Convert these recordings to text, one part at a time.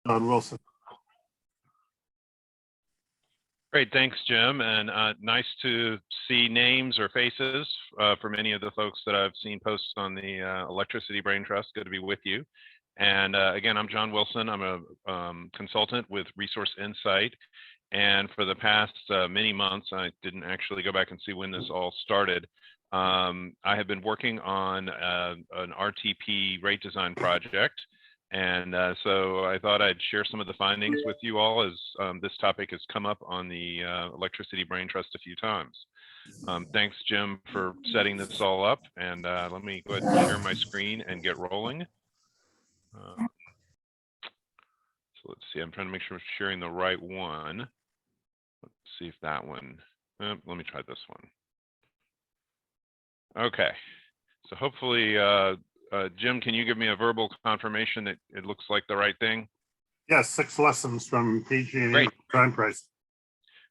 John Wilson. Great, thanks, Jim, and nice to see names or faces for many of the folks that I've seen posts on the Electricity Brain Trust. Good to be with you. And again, I'm John Wilson. I'm a consultant with Resource Insight. And for the past many months, I didn't actually go back and see when this all started. I have been working on an RTP rate design project. And so I thought I'd share some of the findings with you all, as this topic has come up on the Electricity Brain Trust a few times. Thanks, Jim, for setting this all up. And let me go ahead and share my screen and get rolling. So let's see, I'm trying to make sure I'm sharing the right one. Let's see if that one, let me try this one. Okay, so hopefully, Jim, can you give me a verbal confirmation that it looks like the right thing? Yes, 6 lessons from PG&E Great. time price.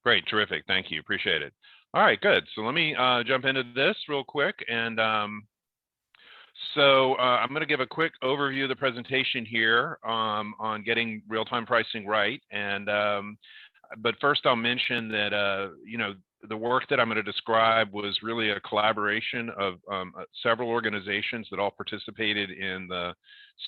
Great, terrific, thank you, appreciate it. All right, good. So let me jump into this real quick. And so I'm going to give a quick overview of the presentation here on getting real-time pricing right. And but first I'll mention that, you know, the work that I'm going to describe was really a collaboration of several organizations that all participated in the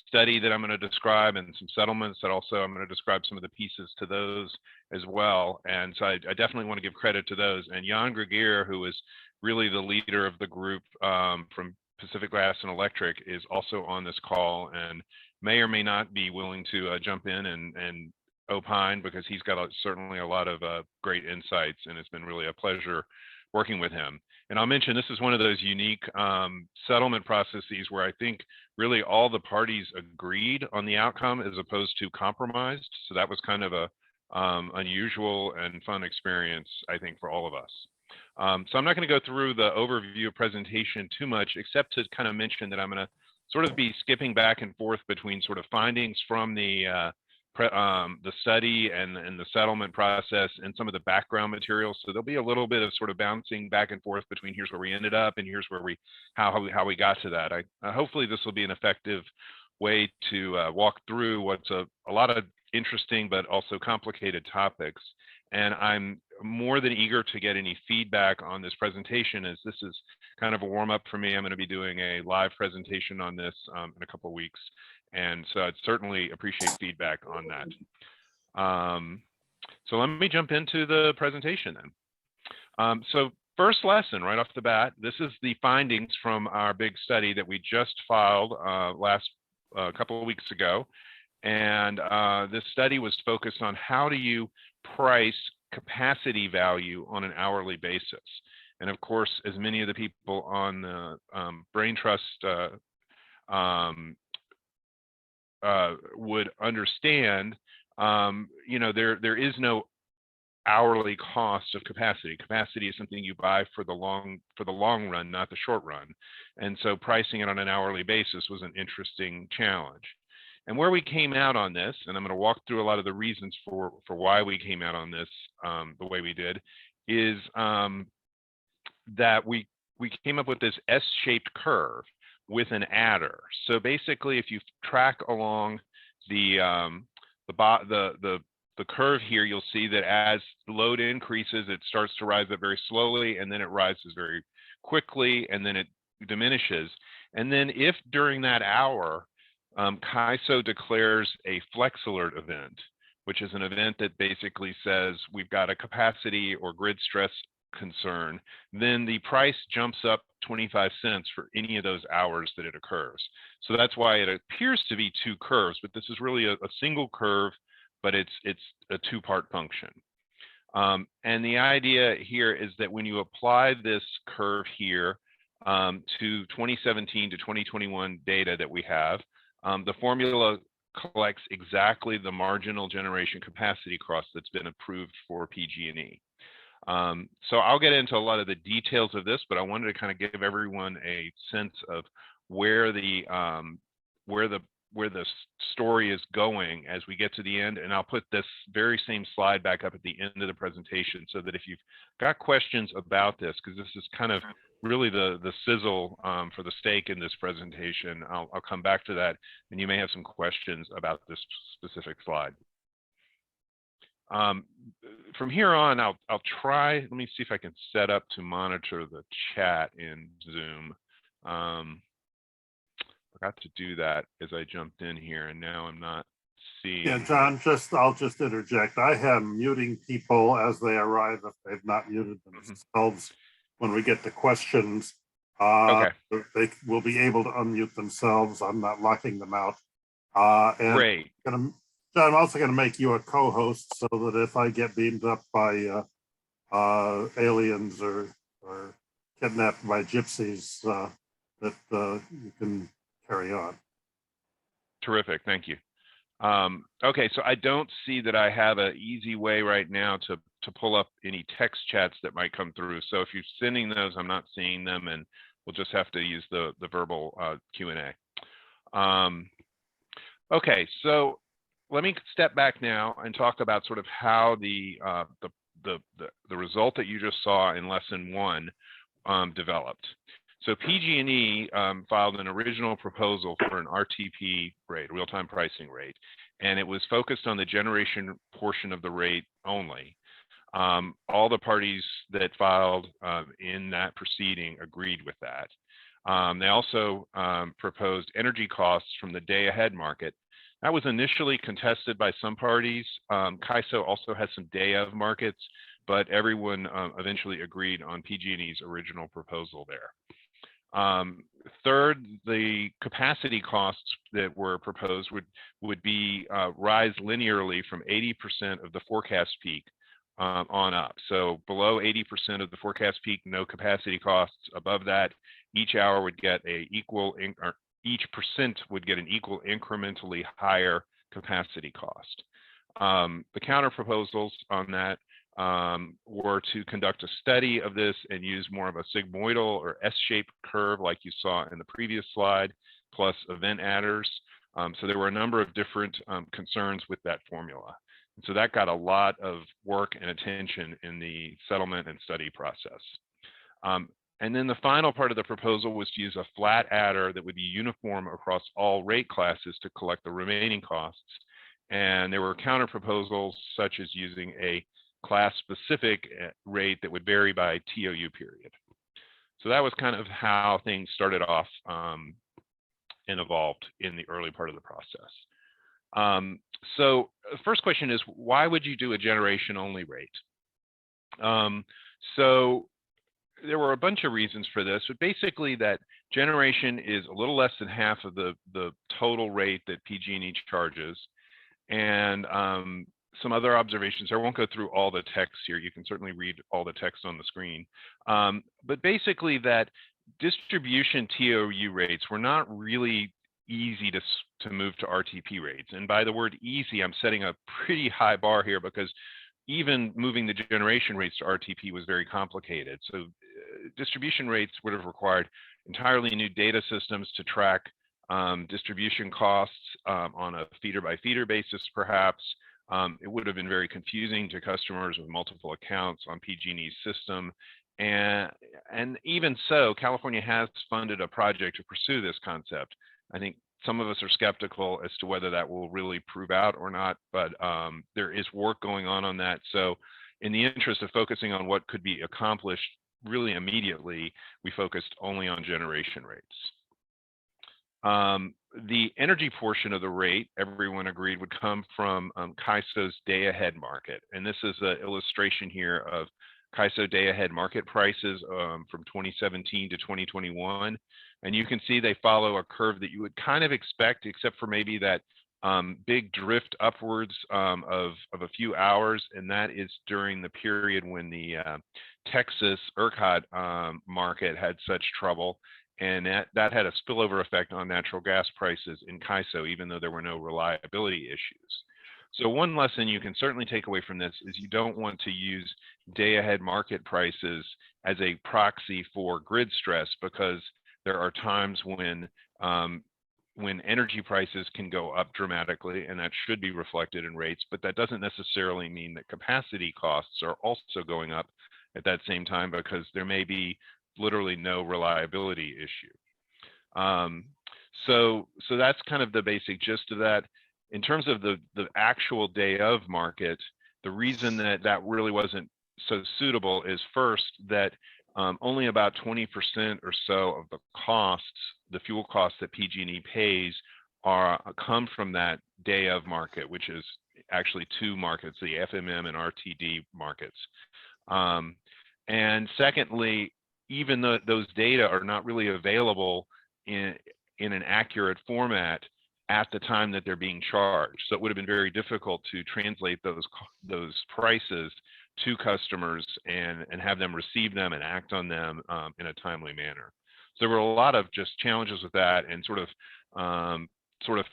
study that I'm going to describe, and some settlements that also I'm going to describe some of the pieces to those as well. And so I definitely want to give credit to those. And Jan Gregier, who is really the leader of the group from Pacific Gas and Electric, is also on this call and may or may not be willing to jump in and opine, because he's got certainly a lot of great insights, and it's been really a pleasure working with him. And I'll mention this is one of those unique settlement processes where I think really all the parties agreed on the outcome as opposed to compromised. So that was kind of a unusual and fun experience, I think, for all of us. So I'm not going to go through the overview presentation too much, except to kind of mention that I'm going to sort of be skipping back and forth between sort of findings from the study and the settlement process and some of the background materials. So there'll be a little bit of sort of bouncing back and forth between here's where we ended up and here's where how we got to that. Hopefully this will be an effective way to walk through what's a lot of interesting but also complicated topics. And I'm more than eager to get any feedback on this presentation, as this is kind of a warm up for me. I'm going to be doing a live presentation on this in a couple of weeks. And so I'd certainly appreciate feedback on that. So let me jump into the presentation then. So first lesson right off the bat, this is the findings from our big study that we just filed last couple of weeks ago. And this study was focused on how do you price capacity value on an hourly basis. And of course, as many of the people on the Brain Trust would understand, you know, there is no hourly cost of capacity. Capacity is something you buy for the long run, not the short run. And so pricing it on an hourly basis was an interesting challenge. And where we came out on this, and I'm going to walk through a lot of the reasons for why we came out on this the way we did, is that we came up with this S-shaped curve with an adder. So basically, if you track along the curve here, you'll see that as the load increases, it starts to rise up very slowly, and then it rises very quickly, and then it diminishes. And then if during that hour, CAISO declares a flex alert event, which is an event that basically says we've got a capacity or grid stress concern, then the price jumps up 25 cents for any of those hours that it occurs. So that's why it appears to be two curves, but this is really a single curve, but it's a two-part function. And the idea here is that when you apply this curve here to 2017 to 2021 data that we have, the formula collects exactly the marginal generation capacity cost that's been approved for PG&E. So I'll get into a lot of the details of this, but I wanted to kind of give everyone a sense of where the story is going as we get to the end. And I'll put this very same slide back up at the end of the presentation so that if you've got questions about this, because this is kind of really the sizzle for the steak in this presentation. I'll come back to that, and you may have some questions about this specific slide. From here on, I'll try. Let me see if I can set up to monitor the chat in Zoom. Forgot to do that as I jumped in here, and now I'm not seeing. Yeah, John, I'll just interject. I have muting people as they arrive if they've not muted themselves. When we get to questions, Okay. they will be able to unmute themselves. I'm not locking them out. And Great. John, I'm also going to make you a co-host so that if I get beamed up by aliens or kidnapped by gypsies, that you can carry on. Terrific. Thank you. Okay, so I don't see that I have an easy way right now to pull up any text chats that might come through. So if you're sending those, I'm not seeing them, and we'll just have to use the verbal Q&A. Okay, so let me step back now and talk about sort of how the result that you just saw in lesson 1 developed. So PG&E filed an original proposal for an RTP rate, real-time pricing rate, and it was focused on the generation portion of the rate only. All the parties that filed in that proceeding agreed with that. They also proposed energy costs from the day-ahead market. That was initially contested by some parties. CAISO also has some day-of markets, but everyone eventually agreed on PG&E's original proposal there. Third, the capacity costs that were proposed would be rise linearly from 80% of the forecast peak on up. So below 80% of the forecast peak, no capacity costs. Above that, each hour would get or each percent would get an equal incrementally higher capacity cost. The counter proposals on that were to conduct a study of this and use more of a sigmoidal or S-shaped curve like you saw in the previous slide, plus event adders. So there were a number of different concerns with that formula. And so that got a lot of work and attention in the settlement and study process. And then the final part of the proposal was to use a flat adder that would be uniform across all rate classes to collect the remaining costs. And there were counter proposals such as using a class-specific rate that would vary by TOU period. So that was kind of how things started off and evolved in the early part of the process. So the first question is, why would you do a generation-only rate? So there were a bunch of reasons for this, but basically that generation is a little less than half of the total rate that PG&E charges. And some other observations. I won't go through all the text here. You can certainly read all the text on the screen. But basically that distribution TOU rates were not really easy to move to RTP rates. And by the word easy, I'm setting a pretty high bar here because even moving the generation rates to RTP was very complicated. So distribution rates would have required entirely new data systems to track distribution costs on a feeder by feeder basis, perhaps. It would have been very confusing to customers with multiple accounts on PG&E's system. And even so, California has funded a project to pursue this concept. I think some of us are skeptical as to whether that will really prove out or not, but there is work going on that. So in the interest of focusing on what could be accomplished really immediately, we focused only on generation rates. The energy portion of the rate, everyone agreed, would come from CAISO's day-ahead market. And this is an illustration here of CAISO day-ahead market prices from 2017 to 2021. And you can see they follow a curve that you would kind of expect, except for maybe that big drift upwards of a few hours. And that is during the period when the Texas ERCOT market had such trouble. And that had a spillover effect on natural gas prices in CAISO, even though there were no reliability issues. So one lesson you can certainly take away from this is you don't want to use day-ahead market prices as a proxy for grid stress, because there are times when energy prices can go up dramatically, and that should be reflected in rates, but that doesn't necessarily mean that capacity costs are also going up at that same time, because there may be literally no reliability issue. So that's kind of the basic gist of that. In terms of the actual day of market, the reason that that really wasn't so suitable is first that only about 20% or so of the costs, the fuel costs that PG&E pays, come from that day of market, which is actually two markets, the FMM and RTD markets. And secondly, even though those data are not really available in an accurate format at the time that they're being charged, so it would have been very difficult to translate those prices to customers and have them receive them and act on them in a timely manner. So there were a lot of just challenges with that, and sort of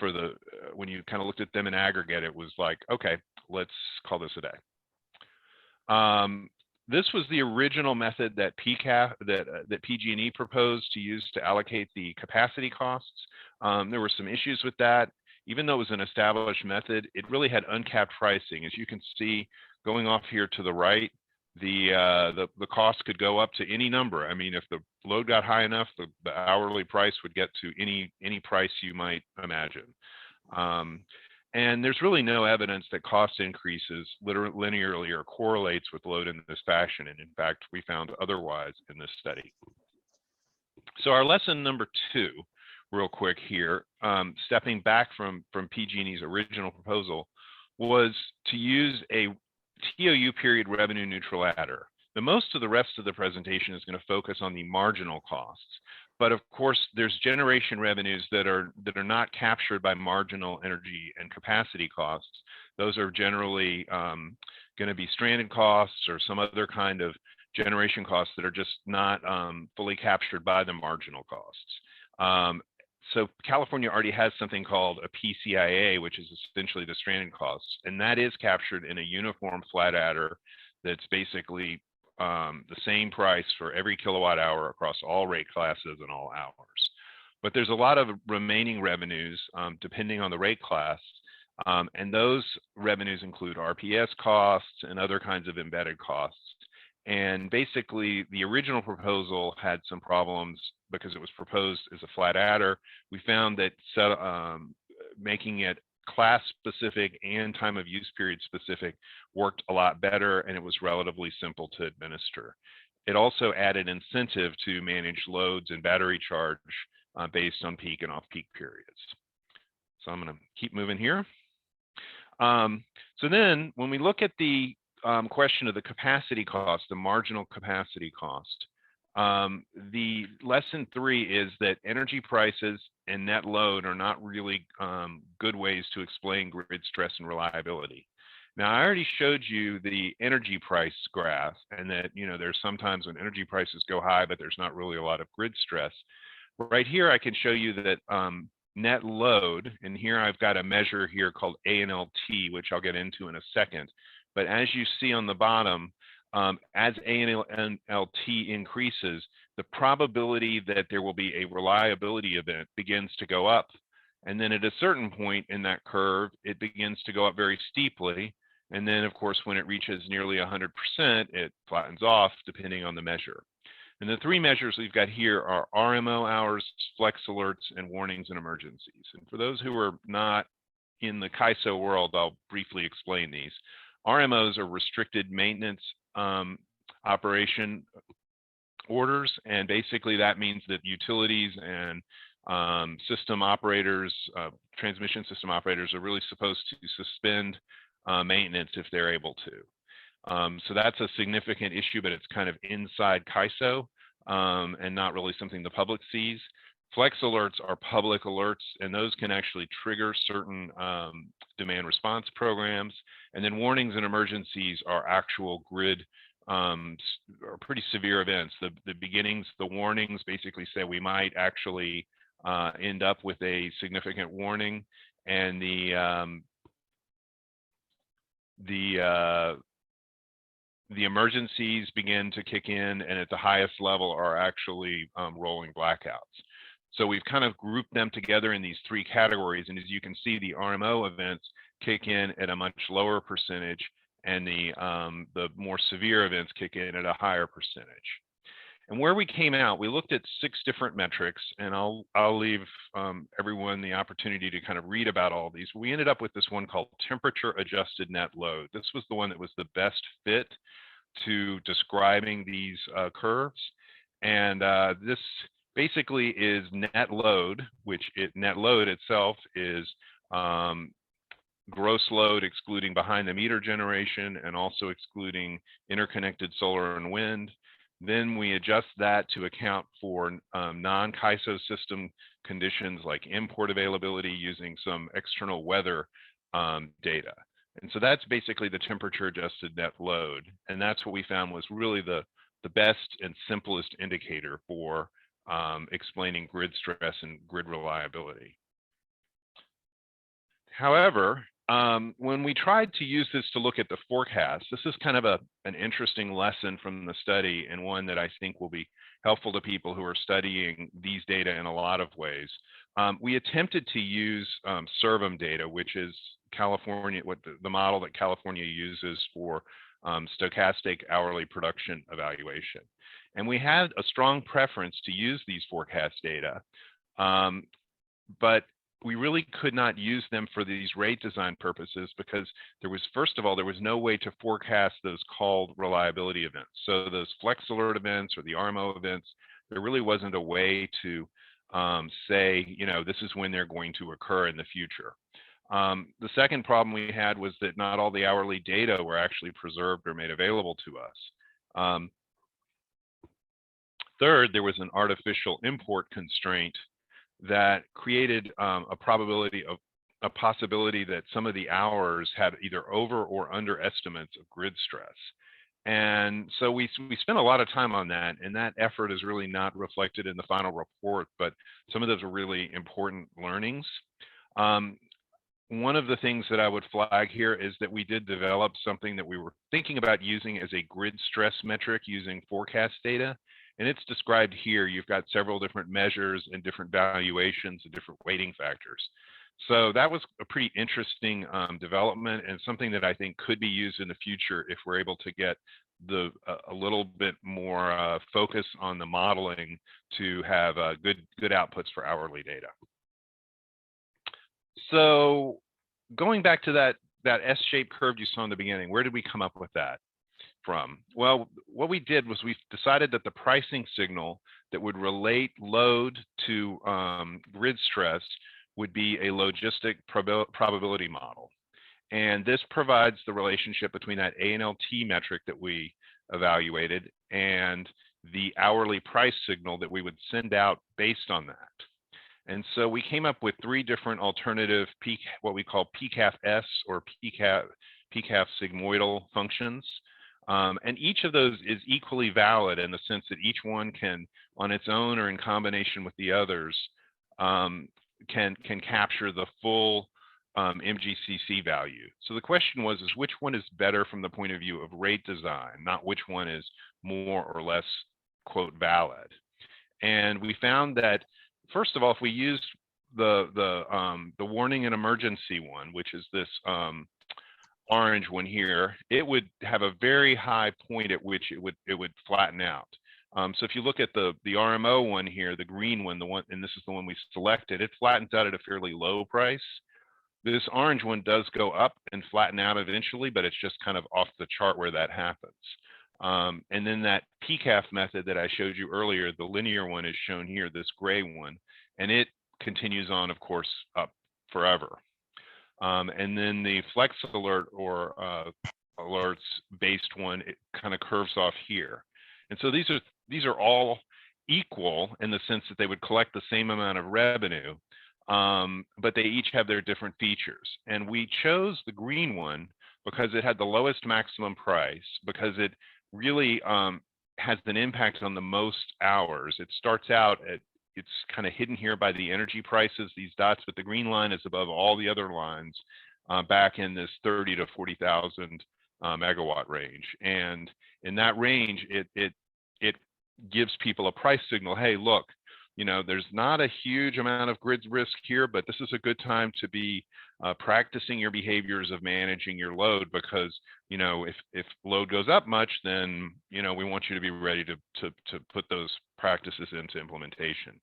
for the when you kind of looked at them in aggregate, it was like, okay, let's call this a day. This was the original method that PG&E proposed to use to allocate the capacity costs. There were some issues with that. Even though it was an established method, it really had uncapped pricing. As you can see, going off here to the right, the cost could go up to any number. I mean, if the load got high enough, the hourly price would get to any price you might imagine. And there's really no evidence that cost increases linearly or correlates with load in this fashion. And in fact, we found otherwise in this study. So our lesson number 2, real quick here, stepping back from PG&E's original proposal, was to use a TOU period revenue neutral adder. Most of the rest of the presentation is going to focus on the marginal costs. But of course, there's generation revenues that are not captured by marginal energy and capacity costs. Those are generally going to be stranded costs or some other kind of generation costs that are just not fully captured by the marginal costs. So California already has something called a PCIA, which is essentially the stranded costs, and that is captured in a uniform flat adder that's basically the same price for every kilowatt hour across all rate classes and all hours. But there's a lot of remaining revenues depending on the rate class, and those revenues include RPS costs and other kinds of embedded costs. And basically, the original proposal had some problems because it was proposed as a flat adder. We found that making it class specific and time of use period specific worked a lot better, and it was relatively simple to administer. It also added incentive to manage loads and battery charge based on peak and off-peak periods. So I'm going to keep moving here. So then when we look at the question of the capacity cost, the marginal capacity cost, the lesson 3 is that energy prices and net load are not really good ways to explain grid stress and reliability. Now, I already showed you the energy price graph, and that, you know, there's sometimes when energy prices go high, but there's not really a lot of grid stress. Right here, I can show you that net load, and here I've got a measure here called ANLT, which I'll get into in a second. But as you see on the bottom, as ANLT increases, the probability that there will be a reliability event begins to go up. And then at a certain point in that curve, it begins to go up very steeply. And then, of course, when it reaches nearly 100%, it flattens off depending on the measure. And the 3 measures we've got here are RMO hours, flex alerts, and warnings and emergencies. And for those who are not in the CAISO world, I'll briefly explain these. RMOs are restricted maintenance operation orders, and basically that means that utilities and system operators, transmission system operators, are really supposed to suspend maintenance if they're able to. So that's a significant issue, but it's kind of inside CAISO and not really something the public sees. Flex alerts are public alerts, and those can actually trigger certain demand response programs. And then warnings and emergencies are actual grid are pretty severe events. The beginnings, the warnings basically say we might actually end up with a significant warning, and the emergencies begin to kick in, and at the highest level are actually rolling blackouts. So we've kind of grouped them together in these 3 categories, and as you can see, the RMO events kick in at a much lower percentage, and the more severe events kick in at a higher percentage. And where we came out, we looked at 6 different metrics, and I'll leave everyone the opportunity to kind of read about all these. We ended up with this one called temperature adjusted net load. This was the one that was the best fit to describing these curves. And this basically is net load, which net load itself is gross load excluding behind the meter generation and also excluding interconnected solar and wind. Then we adjust that to account for non-CAISO system conditions like import availability using some external weather data. And so that's basically the temperature adjusted net load. And that's what we found was really the best and simplest indicator for explaining grid stress and grid reliability. However, when we tried to use this to look at the forecast, this is kind of an interesting lesson from the study, and one that I think will be helpful to people who are studying these data in a lot of ways. We attempted to use CERVM data, which is California, the model that California uses for stochastic hourly production evaluation. And we had a strong preference to use these forecast data, but we really could not use them for these rate design purposes because there was, first of all, there was no way to forecast those called reliability events. So those flex alert events or the RMO events, there really wasn't a way to say, you know, this is when they're going to occur in the future. The second problem we had was that not all the hourly data were actually preserved or made available to us. Third, there was an artificial import constraint that created a possibility that some of the hours had either over or under estimates of grid stress. And so we spent a lot of time on that, and that effort is really not reflected in the final report, but some of those are really important learnings. One of the things that I would flag here is that we did develop something that we were thinking about using as a grid stress metric using forecast data. And it's described here. You've got several different measures and different valuations and different weighting factors. So that was a pretty interesting development, and something that I think could be used in the future if we're able to get a little bit more focus on the modeling to have good outputs for hourly data. So going back to that S-shaped curve you saw in the beginning, where did we come up with that from? Well, what we did was we decided that the pricing signal that would relate load to grid stress would be a logistic probability model. And this provides the relationship between that ANLT metric that we evaluated and the hourly price signal that we would send out based on that. And so we came up with 3 different alternative what we call PCAF-S or PCAF sigmoidal functions. And each of those is equally valid in the sense that each one can, on its own or in combination with the others, can capture the full MGCC value. So the question was, which one is better from the point of view of rate design, not which one is more or less, quote, valid. And we found that, first of all, if we used the warning and emergency one, which is this orange one here, it would have a very high point at which it would flatten out. So if you look at the RMO one here, the green one, and this is the one we selected, it flattens out at a fairly low price. This orange one does go up and flatten out eventually, but it's just kind of off the chart where that happens. And then that PCAF method that I showed you earlier, the linear one is shown here, this gray one, and it continues on, of course, up forever. And then the flex alert or alerts based one, it kind of curves off here. And so these are all equal in the sense that they would collect the same amount of revenue, but they each have their different features. And we chose the green one because it had the lowest maximum price, because it really has an impact on the most hours. It starts out at, it's kind of hidden here by the energy prices, these dots, but the green line is above all the other lines back in this 30 to 40,000 megawatt range. And in that range, it gives people a price signal. Hey, look, you know, there's not a huge amount of grid risk here, but this is a good time to be practicing your behaviors of managing your load, because, you know, if load goes up much, then, you know, we want you to be ready to put those practices into implementation.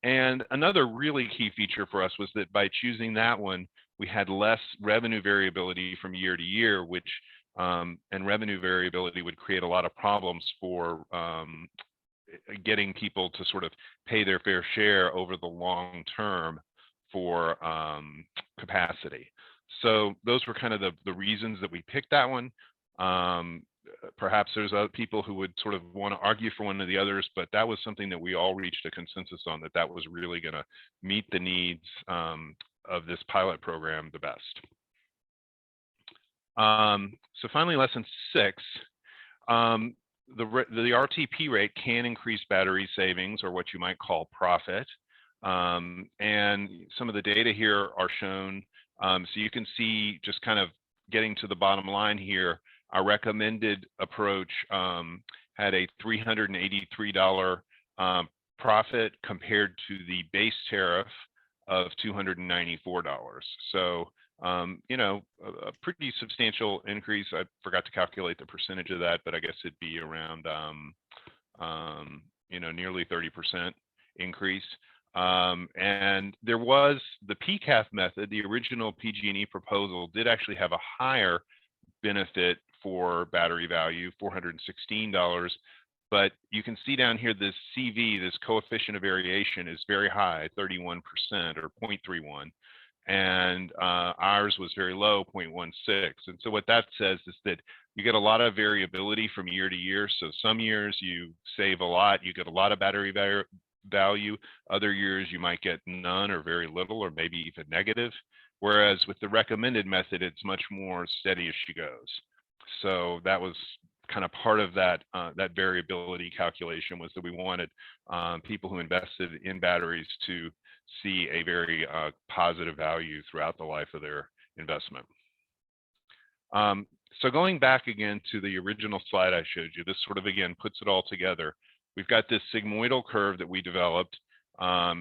And another really key feature for us was that by choosing that one, we had less revenue variability from year to year, which and revenue variability would create a lot of problems for getting people to sort of pay their fair share over the long term for capacity. So those were kind of the reasons that we picked that one. Perhaps there's other people who would sort of want to argue for one of the others, but that was something that we all reached a consensus on, that that was really going to meet the needs of this pilot program the best. So finally, lesson 6, the RTP rate can increase battery savings, or what you might call profit. And some of the data here are shown. So you can see, just kind of getting to the bottom line here, our recommended approach had a $383 profit compared to the base tariff of $294. So, you know, a pretty substantial increase. I forgot to calculate the percentage of that, but I guess it'd be around, you know, nearly 30% increase. And there was the PCAF method, the original PG&E proposal did actually have a higher benefit for battery value, $416. But you can see down here, this CV, this coefficient of variation, is very high, 31% or 0.31. And ours was very low, 0.16. And so what that says is that you get a lot of variability from year to year. So some years you save a lot, you get a lot of battery value. Other years you might get none or very little, or maybe even negative. Whereas with the recommended method, it's much more steady as she goes. So that was kind of part of that that variability calculation, was that we wanted people who invested in batteries to see a very positive value throughout the life of their investment. So going back again to the original slide I showed you, this sort of again puts it all together. We've got this sigmoidal curve that we developed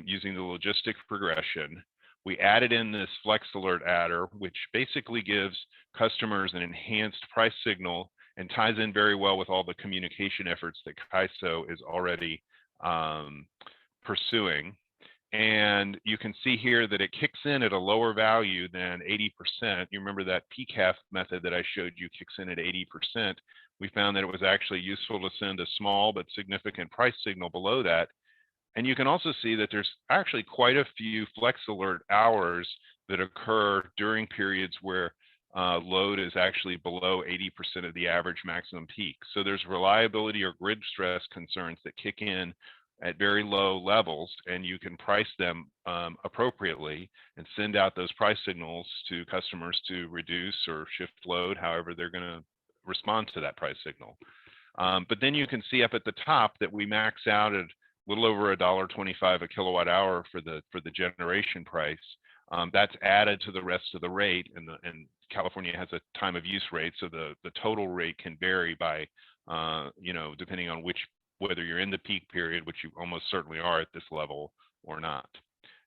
using the logistic progression. We added in this Flex Alert adder, which basically gives customers an enhanced price signal and ties in very well with all the communication efforts that CAISO is already pursuing. And you can see here that it kicks in at a lower value than 80%. You remember that PCAF method that I showed you kicks in at 80%. We found that it was actually useful to send a small but significant price signal below that. And you can also see that there's actually quite a few Flex Alert hours that occur during periods where load is actually below 80% of the average maximum peak. So there's reliability or grid stress concerns that kick in at very low levels, and you can price them appropriately and send out those price signals to customers to reduce or shift load, however they're going to respond to that price signal. But then you can see up at the top that we max out at a little over $1.25 a kilowatt hour for the generation price. That's added to the rest of the rate, and California has a time of use rate, so the total rate can vary by you know, depending on whether you're in the peak period, which you almost certainly are at this level, or not,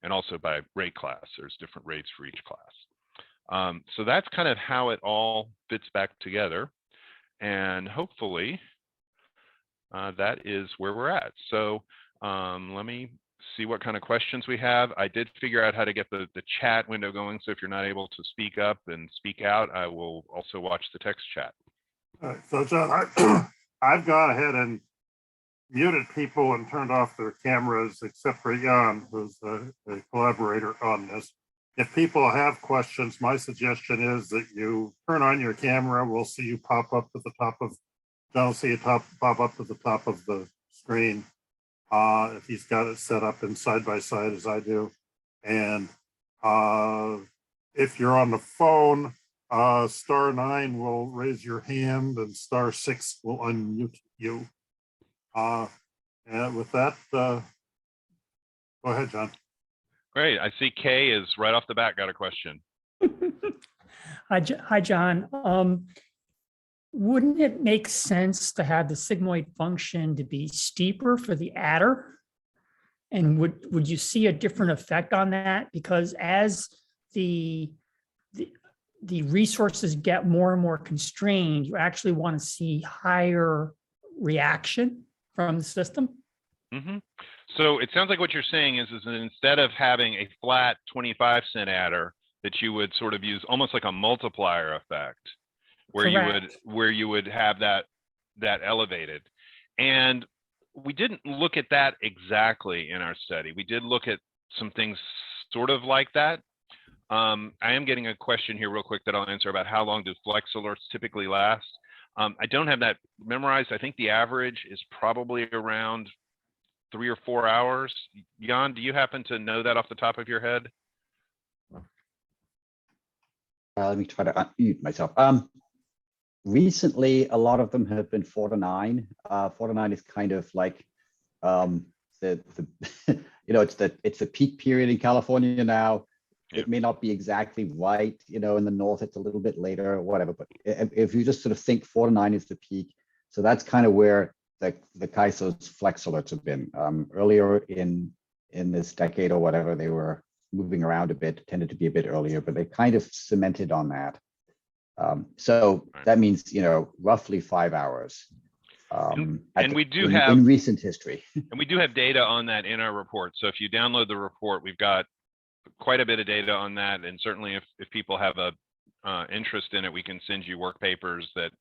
and also by rate class. There's different rates for each class. So that's kind of how it all fits back together, and hopefully that is where we're at. So let me see what kind of questions we have. I did figure out how to get the chat window going, so if you're not able to speak up and speak out, I will also watch the text chat. All right, so John, I've gone ahead and muted people and turned off their cameras, except for Jan, who's a collaborator on this. If people have questions, my suggestion is that you turn on your camera. We'll see you pop up at the top of, John will see you pop up at the top of the screen. If he's got it set up in side by side as I do. And if you're on the phone, *9 will raise your hand and *6 will unmute you. And with that, go ahead, John. Great. I see Kay is right off the bat got a question. Hi, John. Wouldn't it make sense to have the sigmoid function to be steeper for the adder? And would you see a different effect on that? Because as the resources get more and more constrained, you actually want to see higher reaction from the system. hmm So it sounds like what you're saying is that instead of having a flat 25-cent adder, that you would sort of use almost like a multiplier effect, where Correct. you would have that elevated. And we didn't look at that exactly in our study. We did look at some things sort of like that. I am getting a question here real quick that I'll answer about how long do flex alerts typically last. I don't have that memorized. I think the average is probably around 3 or 4 hours. Jan, do you happen to know that off the top of your head? Let me try to unmute myself. Recently, a lot of them have been 4 to 9. 4 to 9 is kind of like the it's the peak period in California now. Yeah. It may not be exactly right, in the north it's a little bit later or whatever, but if you just sort of think 4 to 9 is the peak, so that's kind of where the CAISO's flex alerts have been. Earlier in this decade or whatever, they were moving around a bit, tended to be a bit earlier, but they kind of cemented on that. So Right. that means, roughly 5 hours. And we do in recent history. And we do have data on that in our report. So if you download the report, we've got quite a bit of data on that. And certainly if people have a interest in it, we can send you work papers that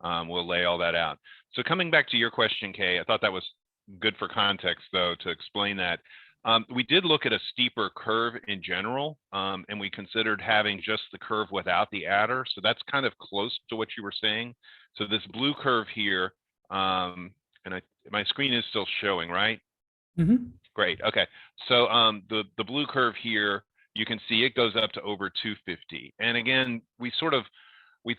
will lay all that out. So coming back to your question, Kay, I thought that was good for context, though, to explain that. We did look at a steeper curve in general, and we considered having just the curve without the adder. So that's kind of close to what you were saying. So this blue curve here, and my screen is still showing, right? Mhm. Great. Okay. So the blue curve here, you can see it goes up to over 250. And again, we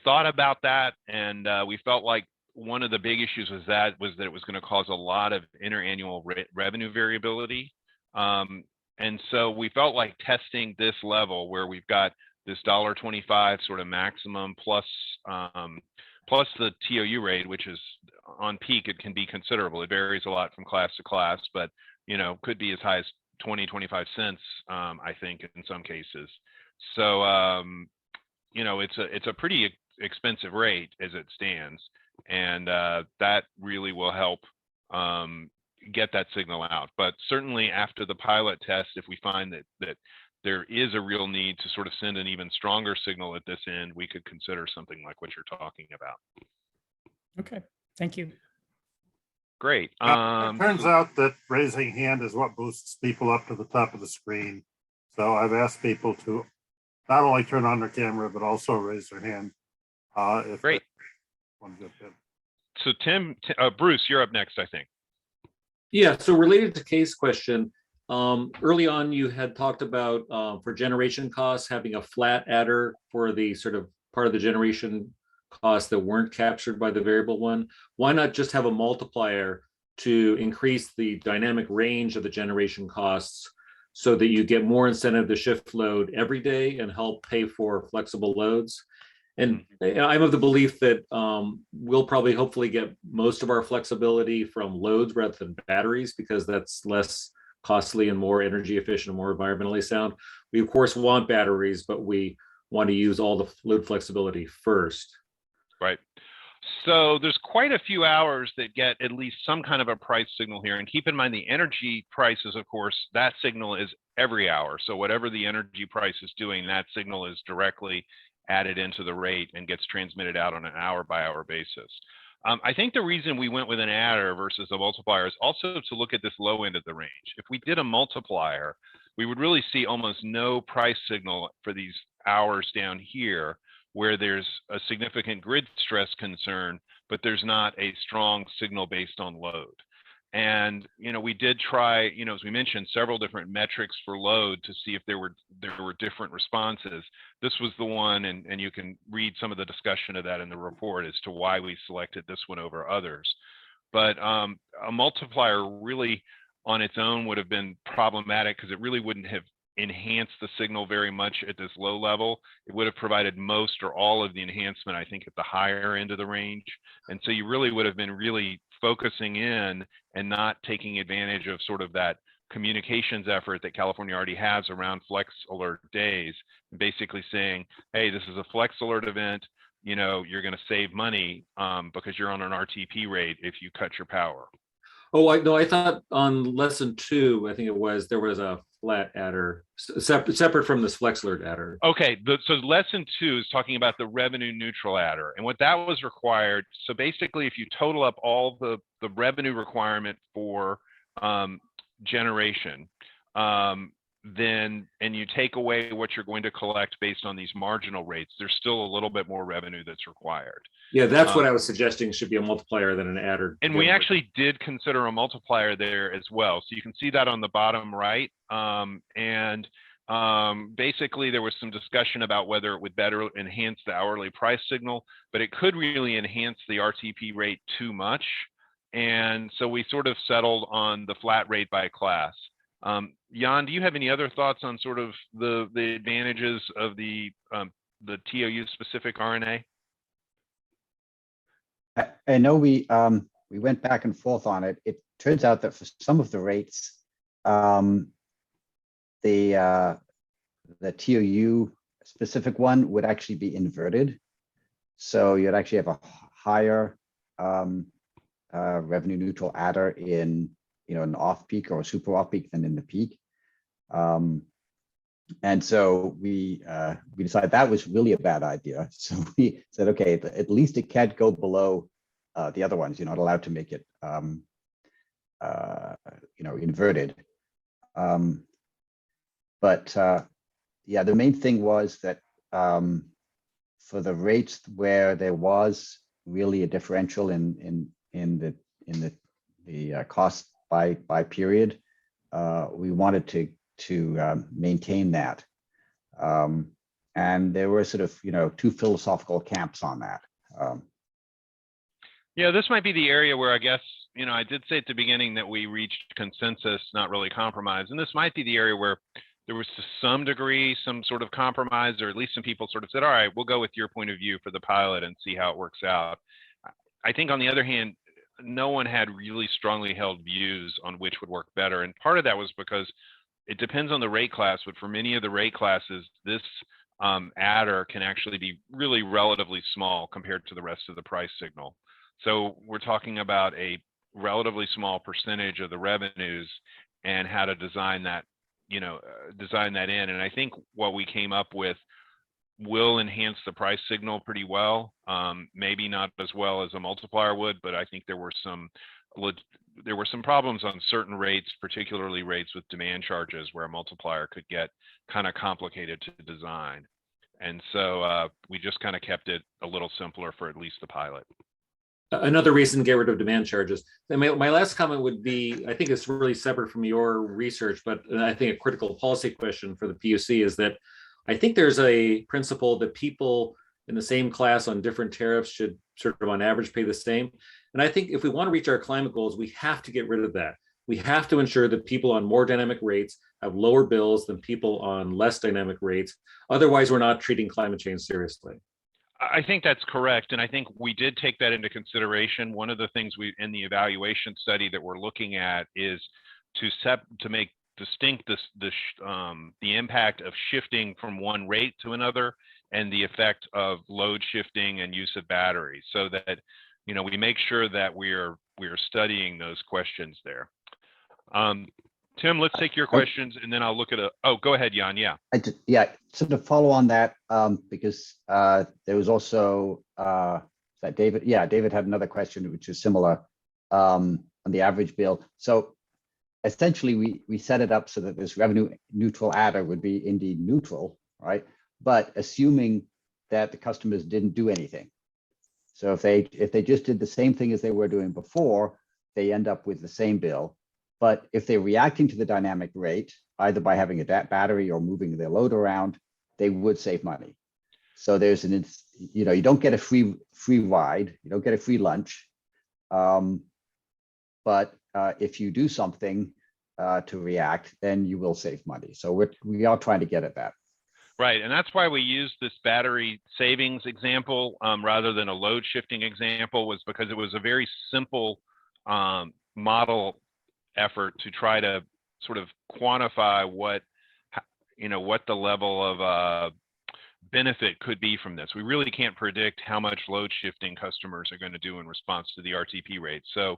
thought about that, and we felt like one of the big issues was that it was going to cause a lot of interannual revenue variability. And so we felt like testing this level where we've got this $1.25 sort of maximum plus the TOU rate, which is on peak, it can be considerable. It varies a lot from class to class, but could be as high as 20-25 cents, I think, in some cases. So it's a pretty expensive rate as it stands, and that really will help get that signal out. But certainly after the pilot test, if we find that there is a real need to sort of send an even stronger signal at this end, we could consider something like what you're talking about. Okay, thank you. Great. It turns out that raising hand is what boosts people up to the top of the screen. So I've asked people to not only turn on their camera, but also raise their hand. If Great. One good bit. So Bruce, you're up next, I think. Yeah, so related to Kay's question, early on you had talked about for generation costs, having a flat adder for the sort of part of the generation costs that weren't captured by the variable one. Why not just have a multiplier to increase the dynamic range of the generation costs so that you get more incentive to shift load every day and help pay for flexible loads? And I'm of the belief that we'll probably hopefully get most of our flexibility from loads rather than batteries, because that's less costly and more energy efficient and more environmentally sound. We of course want batteries, but we want to use all the load flexibility first. Right. So there's quite a few hours that get at least some kind of a price signal here. And keep in mind the energy prices, of course, that signal is every hour. So whatever the energy price is doing, that signal is directly added into the rate and gets transmitted out on an hour by hour basis. I think the reason we went with an adder versus a multiplier is also to look at this low end of the range. If we did a multiplier, we would really see almost no price signal for these hours down here, where there's a significant grid stress concern, but there's not a strong signal based on load. And we did try, as we mentioned, several different metrics for load to see if there were different responses. This was the one, and you can read some of the discussion of that in the report as to why we selected this one over others. But a multiplier really on its own would have been problematic because it really wouldn't have enhanced the signal very much at this low level. It would have provided most or all of the enhancement, I think, at the higher end of the range. And so you really would have been really focusing in and not taking advantage of sort of that communications effort that California already has around Flex Alert days, basically saying, hey, this is a Flex Alert event. You know, you're going to save money because you're on an RTP rate if you cut your power. Oh, I no, I thought on lesson 2, I think it was, there was a flat adder separate from this flex alert adder. Okay, so lesson 2 is talking about the revenue neutral adder and what that was required. So basically, if you total up all the revenue requirement for generation, then and you take away what you're going to collect based on these marginal rates, there's still a little bit more revenue that's required. Yeah, that's what I was suggesting should be a multiplier than an adder. And we actually did consider a multiplier there as well. So you can see that on the bottom right. Basically, there was some discussion about whether it would better enhance the hourly price signal, but it could really enhance the RTP rate too much. And so we sort of settled on the flat rate by class. Jan, do you have any other thoughts on sort of the advantages of the TOU specific RNA? I know we went back and forth on it. It turns out that for some of the rates, the TOU specific one would actually be inverted. So you'd actually have a higher revenue neutral adder in, you know, an off peak or a super off peak than in the peak. And so we decided that was really a bad idea. So we said, okay, at least it can't go below the other ones. You're not allowed to make it, you know, inverted. But yeah, the main thing was that for the rates where there was really a differential in the cost by period, we wanted to maintain that. And there were sort of, you know, two philosophical camps on that. Yeah, this might be the area where I guess, you know, I did say at the beginning that we reached consensus, not really compromise. And this might be the area where there was to some degree, some sort of compromise, or at least some people sort of said, all right, we'll go with your point of view for the pilot and see how it works out. I think on the other hand, no one had really strongly held views on which would work better. And part of that was because it depends on the rate class, but for many of the rate classes, this adder can actually be really relatively small compared to the rest of the price signal. So we're talking about a relatively small percentage of the revenues and how to design that, you know, design that in. And I think what we came up with will enhance the price signal pretty well. Maybe not as well as a multiplier would, but I think there were some problems on certain rates, particularly rates with demand charges, where a multiplier could get kind of complicated to design. And so we just kind of kept it a little simpler for at least the pilot. Another reason to get rid of demand charges. My last comment would be, I think it's really separate from your research, but I think a critical policy question for the PUC is that I think there's a principle that people in the same class on different tariffs should sort of on average pay the same. And I think if we want to reach our climate goals, we have to get rid of that. We have to ensure that people on more dynamic rates have lower bills than people on less dynamic rates. Otherwise, we're not treating climate change seriously. I think that's correct. And I think we did take that into consideration. One of the things we in the evaluation study that we're looking at is to make distinct the impact of shifting from one rate to another and the effect of load shifting and use of batteries, so that, you know, we make sure that we are studying those questions there. Tim, let's take your questions and then I'll look at oh, go ahead, Jan. Yeah. Yeah, so to follow on that, because there was also that David, David had another question which is similar on the average bill. So essentially we set it up so that this revenue neutral adder would be indeed neutral, right? But assuming that the customers didn't do anything. So if they just did the same thing as they were doing before, they end up with the same bill. But if they're reacting to the dynamic rate, either by having a battery or moving their load around, they would save money. So there's you know, you don't get a free ride, you don't get a free lunch. But if you do something to react, then you will save money. So we are trying to get at that. Right, and that's why we used this battery savings example rather than a load shifting example, was because it was a very simple model effort to try to sort of quantify what, what the level of benefit could be from this. We really can't predict how much load shifting customers are going to do in response to the RTP rate. So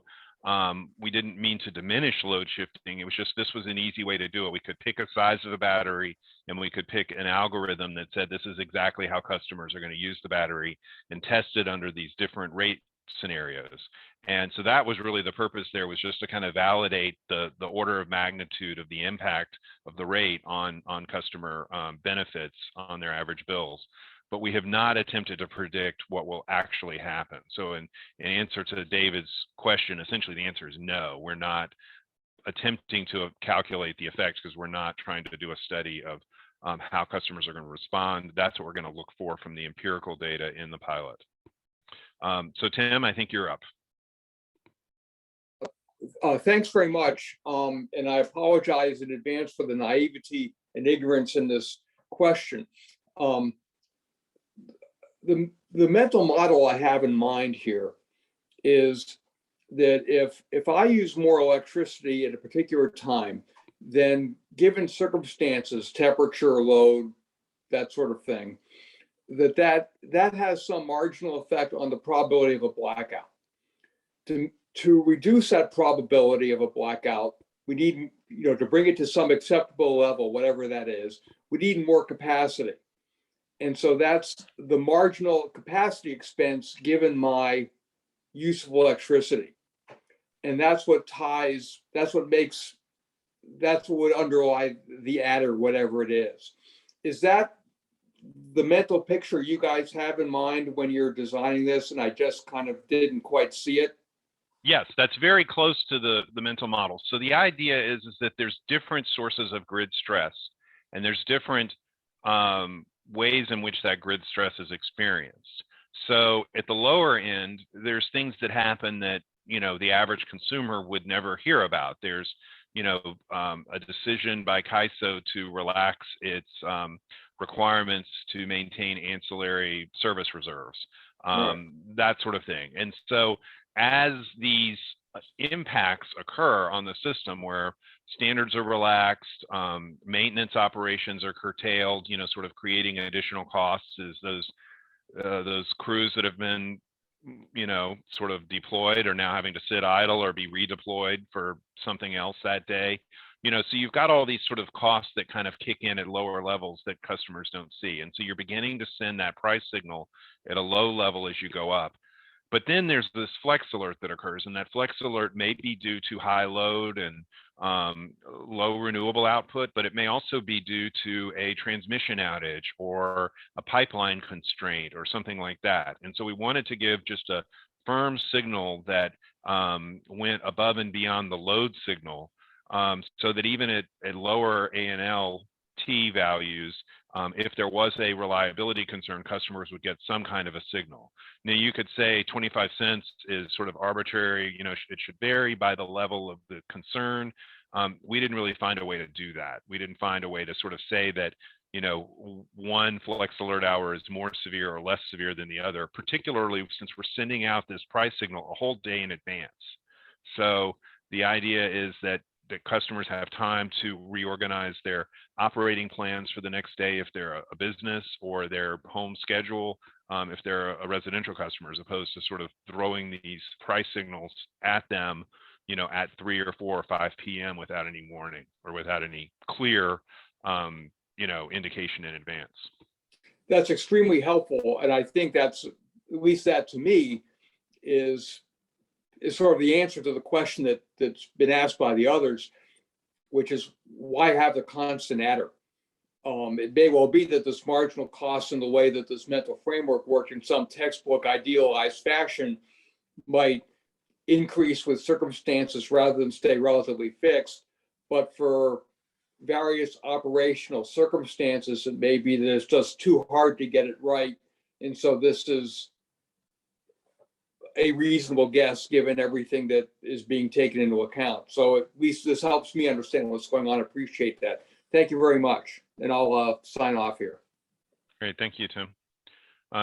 we didn't mean to diminish load shifting. It was just, this was an easy way to do it. We could pick a size of a battery, and we could pick an algorithm that said, this is exactly how customers are going to use the battery, and test it under these different rate scenarios. And so that was really the purpose there, was just to kind of validate the order of magnitude of the impact of the rate on customer benefits on their average bills. But we have not attempted to predict what will actually happen. So in answer to David's question, essentially the answer is no. We're not attempting to calculate the effects, because we're not trying to do a study of how customers are going to respond. That's what we're going to look for from the empirical data in the pilot. So Tim, I think you're up. Thanks very much. And I apologize in advance for the naivety and ignorance in this question. The mental model I have in mind here is that if I use more electricity at a particular time, then given circumstances, temperature, load, that sort of thing, that has some marginal effect on the probability of a blackout. To reduce that probability of a blackout, we need, to bring it to some acceptable level, whatever that is, we need more capacity. And so that's the marginal capacity expense given my use of electricity. And that's what would underlie the adder, whatever it is. Is that the mental picture you guys have in mind when you're designing this, and I just kind of didn't quite see it? Yes, that's very close to the mental model. So the idea is that there's different sources of grid stress, and there's different ways in which that grid stress is experienced. So at the lower end, there's things that happen that, the average consumer would never hear about. There's, a decision by CAISO to relax its requirements to maintain ancillary service reserves, that sort of thing. And so as these impacts occur on the system, where standards are relaxed, maintenance operations are curtailed, sort of creating additional costs, is those crews that have been, sort of deployed are now having to sit idle or be redeployed for something else that day. So you've got all these sort of costs that kind of kick in at lower levels that customers don't see. And so you're beginning to send that price signal at a low level as you go up. But then there's this flex alert that occurs, and that flex alert may be due to high load and low renewable output, but it may also be due to a transmission outage or a pipeline constraint or something like that. And so we wanted to give just a firm signal that went above and beyond the load signal, so that even at lower ANLT values, if there was a reliability concern, customers would get some kind of a signal. Now, you could say 25 cents is sort of arbitrary, it should vary by the level of the concern. We didn't really find a way to do that. We didn't find a way to sort of say that, one flex alert hour is more severe or less severe than the other, particularly since we're sending out this price signal a whole day in advance. So the idea is that customers have time to reorganize their operating plans for the next day if they're a business, or their home schedule if they're a residential customer, as opposed to sort of throwing these price signals at them, at 3 or 4 or 5 p.m. without any warning or without any clear, indication in advance. That's extremely helpful. And I think that's, at least that to me, is sort of the answer to the question that's been asked by the others, which is why have the constant adder? It may well be that this marginal cost and the way that this mental framework worked in some textbook idealized fashion might increase with circumstances rather than stay relatively fixed. But for various operational circumstances, it may be that it's just too hard to get it right. And so this is a reasonable guess given everything that is being taken into account. So at least this helps me understand what's going on. I appreciate that. Thank you very much. And I'll sign off here. Great, thank you, Tim.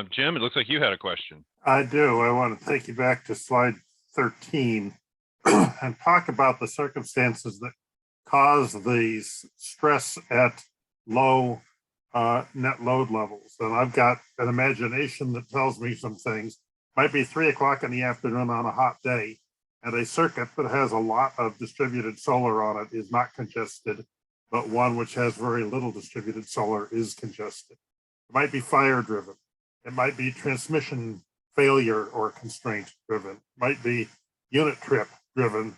Jim, it looks like you had a question. I do. I want to take you back to slide 13 and talk about the circumstances that cause the stress at low net load levels. And I've got an imagination that tells me some things. Might be 3 o'clock in the afternoon on a hot day, and a circuit that has a lot of distributed solar on it is not congested, but one which has very little distributed solar is congested. It might be fire driven. It might be transmission failure or constraint driven. It might be unit trip driven,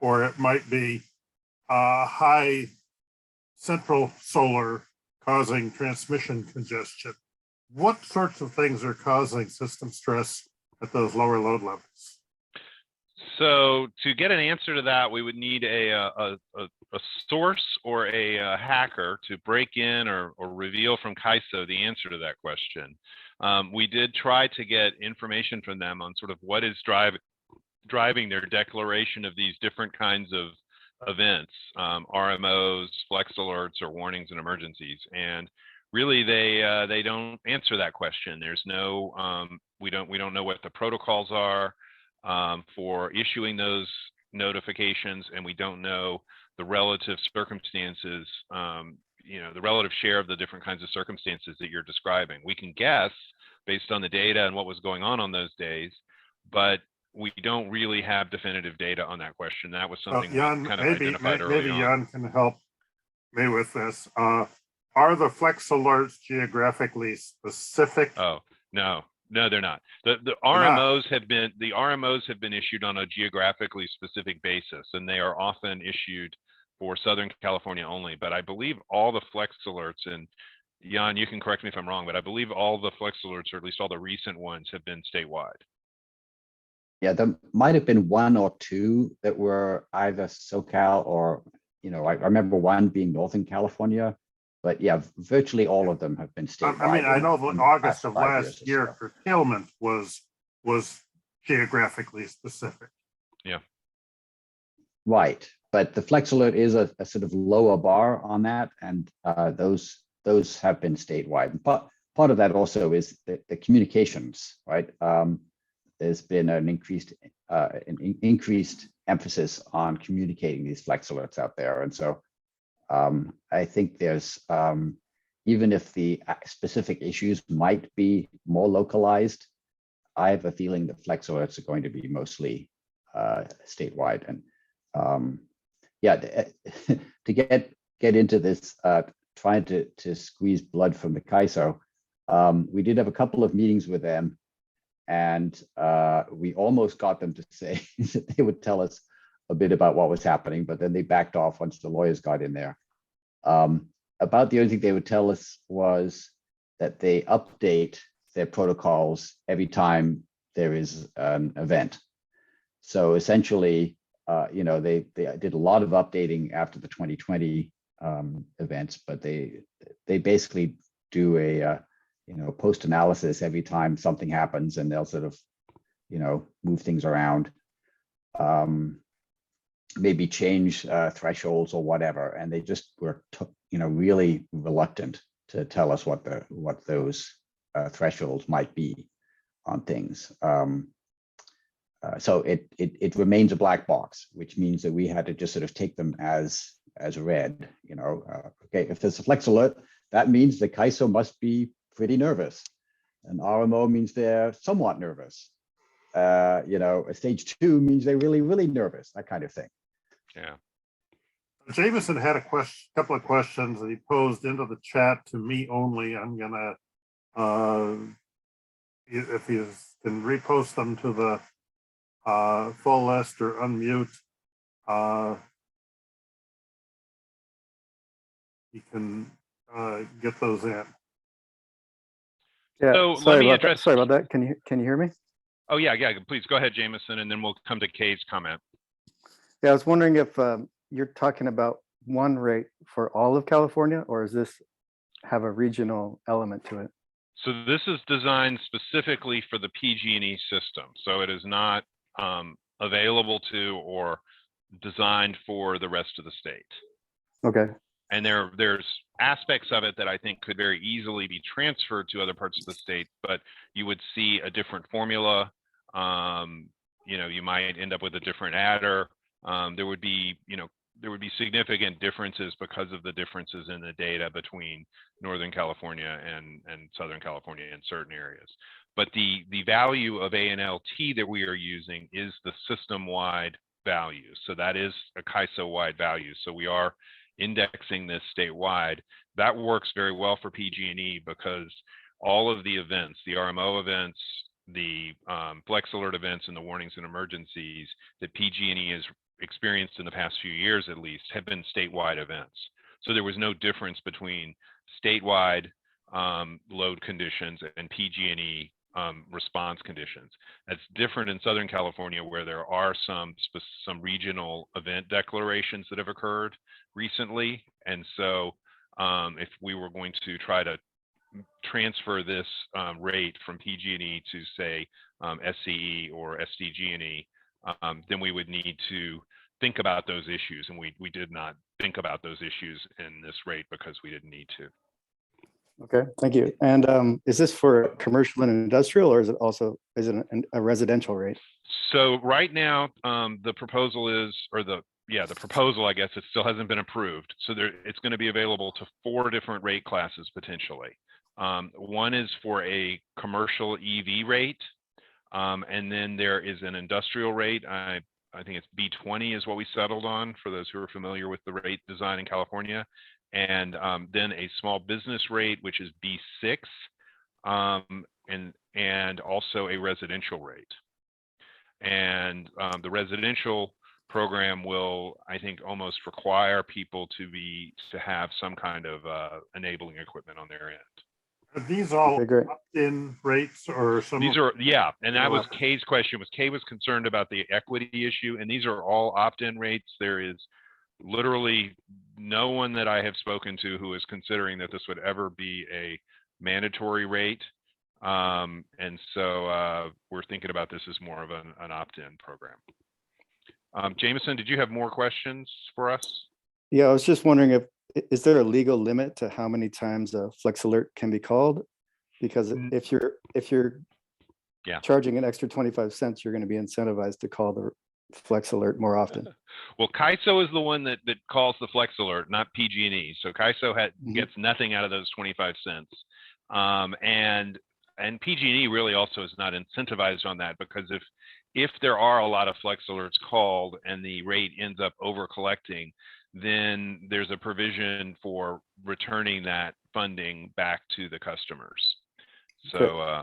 or it might be high central solar causing transmission congestion. What sorts of things are causing system stress at those lower load levels? So to get an answer to that, we would need a source or a hacker to break in or reveal from CAISO the answer to that question. We did try to get information from them on sort of what is driving their declaration of these different kinds of events, RMOs, flex alerts, or warnings and emergencies. And really, they don't answer that question. There's no, we don't know what the protocols are for issuing those notifications, and we don't know the relative circumstances, the relative share of the different kinds of circumstances that you're describing. We can guess based on the data and what was going on those days, but we don't really have definitive data on that question. That was something we Jan, kind of maybe identified early on. Jan can help me with this. Are the flex alerts geographically specific? Oh, no, they're not. The not. RMOs have been issued on a geographically specific basis, and they are often issued for Southern California only. But I believe all the flex alerts, and Jan, you can correct me if I'm wrong, but I believe all the flex alerts, or at least all the recent ones, have been statewide. Yeah, there might have been one or two that were either SoCal or, I remember one being Northern California, but yeah, virtually all of them have been statewide. I mean, I know that in the August past of 5 years last or year, so. curtailment was geographically specific. Right, but the Flex Alert is a sort of lower bar on that, and those have been statewide. And part of that also is the communications, right? There's been an increased emphasis on communicating these Flex Alerts out there, and so I think there's even if the specific issues might be more localized, I have a feeling the Flex Alerts are going to be mostly statewide. And to get into this, trying to squeeze blood from the CAISO, we did have a couple of meetings with them, and we almost got them to say that they would tell us a bit about what was happening, but then they backed off once the lawyers got in there. About the only thing they would tell us was that they update their protocols every time there is an event. So essentially, they did a lot of updating after the 2020 events, but they basically do a post analysis every time something happens, and they'll sort of move things around, maybe change thresholds or whatever, and they just were really reluctant to tell us what those thresholds might be on things. So it remains a black box, which means that we had to just sort of take them as read. Okay, if there's a Flex Alert, that means the CAISO must be pretty nervous. An RMO means they're somewhat nervous. A stage 2 means they're really, really nervous, that kind of thing. Yeah. Jameson had a couple of questions that he posed into the chat to me only. I'm gonna, if you can repost them to the full list or unmute, you can get those in. Yeah, So let sorry me about address- that. Sorry about that. Can you hear me? Oh, yeah, please go ahead, Jameson, and then we'll come to Kay's comment. Yeah, I was wondering if you're talking about one rate for all of California, or does this have a regional element to it? So this is designed specifically for the PG&E system. So it is not available to or designed for the rest of the state. Okay. And there's aspects of it that I think could very easily be transferred to other parts of the state, but you would see a different formula. You might end up with a different adder. There would be, there would be significant differences because of the differences in the data between Northern California and Southern California in certain areas. But the value of ANLT that we are using is the system-wide value. So that is a CAISO-wide value. So we are indexing this statewide. That works very well for PG&E because all of the events, the RMO events, the Flex Alert events, and the warnings and emergencies that PG&E has experienced in the past few years, at least, have been statewide events. So there was no difference between statewide load conditions and PG&E response conditions. That's different in Southern California, where there are some regional event declarations that have occurred recently. And so if we were going to try to transfer this rate from PG&E to, say, SCE or SDG&E, then we would need to think about those issues. And we did not think about those issues in this rate because we didn't need to. Okay, thank you. And is this for commercial and industrial, or is it also, is it a residential rate? So right now, the proposal is, or the proposal, I guess, it still hasn't been approved. So it's going to be available to 4 different rate classes potentially. One is for a commercial EV rate, and then there is an industrial rate. I think it's B20 is what we settled on for those who are familiar with the rate design in California, and then a small business rate, which is B6, and also a residential rate. And the residential program will, I think, almost require people to have some kind of enabling equipment on their end. Are these all Okay, great. opt-in rates or some? These are, yeah, and that was Yeah. Kay's question. Kay was concerned about the equity issue, and these are all opt-in rates. There is literally no one that I have spoken to who is considering that this would ever be a mandatory rate. And so we're thinking about this as more of an opt-in program. Jameson, did you have more questions for us? Yeah, I was just wondering is there a legal limit to how many times a Flex Alert can be called? Because if you're Yeah. charging an extra 25 cents, you're going to be incentivized to call the Flex Alert more often. Well, CAISO is the one that calls the Flex Alert, not PG&E. So CAISO Mhm. gets nothing out of those 25 cents. And PG&E really also is not incentivized on that, because if there are a lot of Flex Alerts called and the rate ends up over collecting, then there's a provision for returning that funding back to the customers. So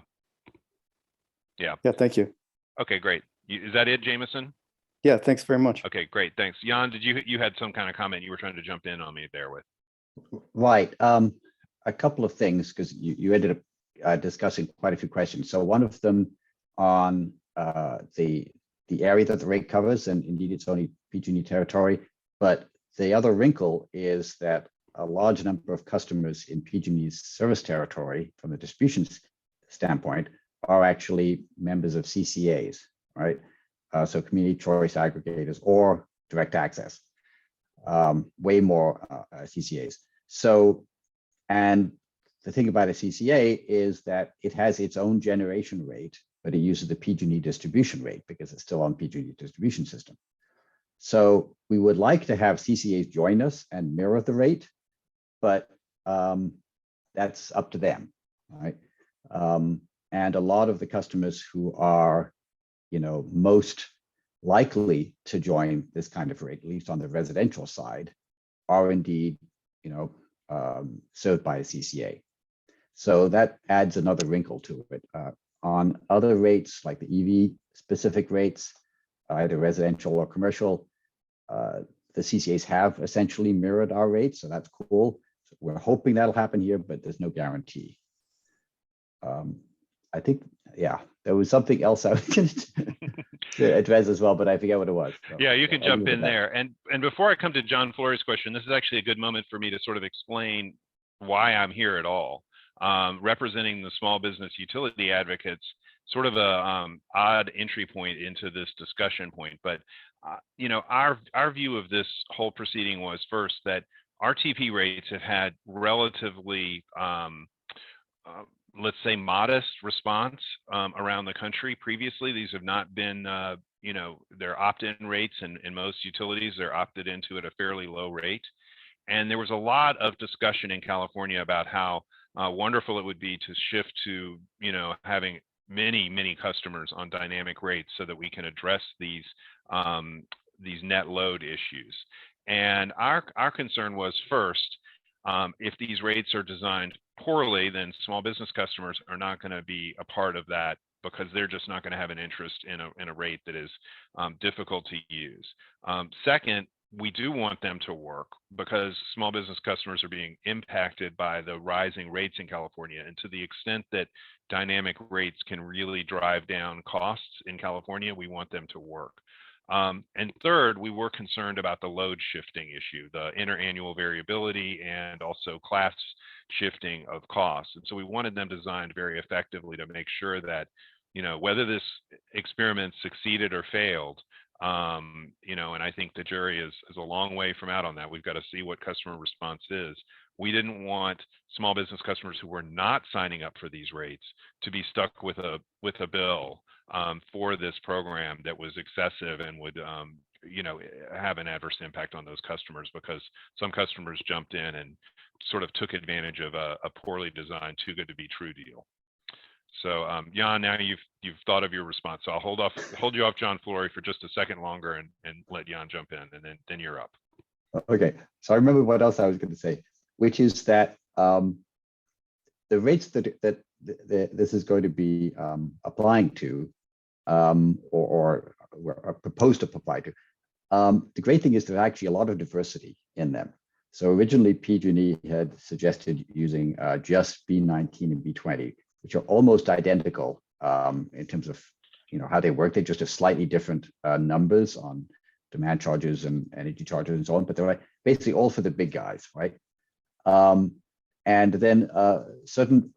Yeah, thank you. okay, great. Is that it, Jameson? Yeah, thanks very much. Okay, great, thanks. Jan, did you had some kind of comment you were trying to jump in on me there with? Right. A couple of things, because you ended up discussing quite a few questions. So one of them on the area that the rate covers, and indeed it's only PG&E territory, but the other wrinkle is that a large number of customers in PG&E's service territory, from the distribution standpoint, are actually members of CCAs, right? So community choice aggregators or direct access, way more CCAs. So, and the thing about a CCA is that it has its own generation rate, but it uses the PG&E distribution rate because it's still on PG&E distribution system. So we would like to have CCAs join us and mirror the rate, but that's up to them, right? And a lot of the customers who are, most likely to join this kind of rate, at least on the residential side, are indeed, served by a CCA. So that adds another wrinkle to it. On other rates, like the EV specific rates, either residential or commercial, the CCAs have essentially mirrored our rates, so that's cool. So we're hoping that'll happen here, but there's no guarantee. I think, yeah, there was something else I was going to address as well, but I forget what it was. So, Yeah, you can I'll jump leave it in at that. there. And before I come to John Fleury's question, this is actually a good moment for me to sort of explain why I'm here at all. Representing the small business utility advocates, sort of a odd entry point into this discussion point. But our view of this whole proceeding was, first, that RTP rates have had relatively let's say modest response around the country previously. These have not been their opt-in rates, and in most utilities, they're opted into at a fairly low rate. And there was a lot of discussion in California about how wonderful it would be to shift to, having many customers on dynamic rates so that we can address these net load issues. And our concern was, first, if these rates are designed poorly, then small business customers are not going to be a part of that, because they're just not going to have an interest in a rate that is difficult to use. Second, we do want them to work, because small business customers are being impacted by the rising rates in California. And to the extent that dynamic rates can really drive down costs in California, we want them to work. And third, we were concerned about the load shifting issue, the interannual variability, and also class shifting of costs. And so we wanted them designed very effectively to make sure that, whether this experiment succeeded or failed, and I think the jury is a long way from out on that. We've got to see what customer response is. We didn't want small business customers who were not signing up for these rates to be stuck with a bill for this program that was excessive and would have an adverse impact on those customers, because some customers jumped in and sort of took advantage of a poorly designed too good to be true deal. So Jan, now you've thought of your response, so I'll hold you off John Flory for just a second longer and let Jan jump in, and then you're up. Okay, so I remember what else I was going to say, which is that the rates that this is going to be applying to, or proposed to apply to, the great thing is there's actually a lot of diversity in them. So originally PG&E had suggested using just B19 and B20, which are almost identical in terms of how they work. They just have slightly different numbers on demand charges and energy charges and so on, but they're basically all for the big guys, right? And then certain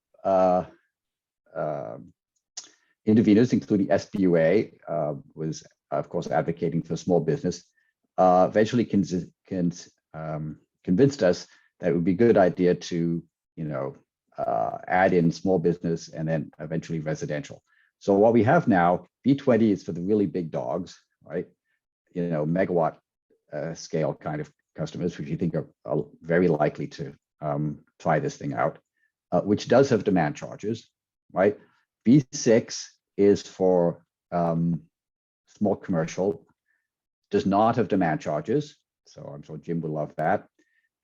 interveners, including SBUA, was of course advocating for small business, eventually convinced us that it would be a good idea to add in small business and then eventually residential. So what we have now, B20 is for the really big dogs, right? Megawatt scale kind of customers, which you think are very likely to try this thing out, which does have demand charges, right? B6 is for small commercial, does not have demand charges. So I'm sure Jim will love that.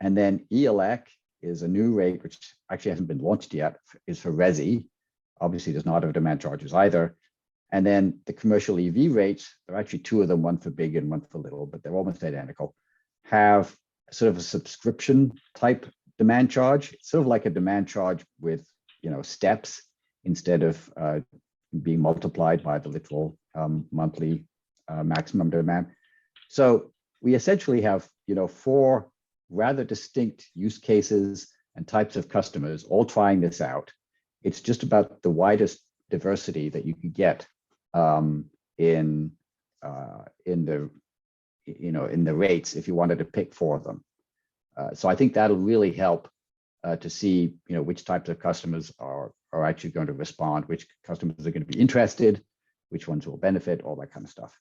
And then ELEC is a new rate, which actually hasn't been launched yet, is for Resi, obviously does not have demand charges either. And then the commercial EV rates, there are actually two of them, one for big and one for little, but they're almost identical, have sort of a subscription type demand charge, sort of like a demand charge with steps instead of being multiplied by the literal monthly maximum demand. So we essentially have 4 rather distinct use cases and types of customers all trying this out. It's just about the widest diversity that you could get in the rates if you wanted to pick 4 of them. So I think that'll really help to see which types of customers are actually going to respond, which customers are going to be interested, which ones will benefit, all that kind of stuff.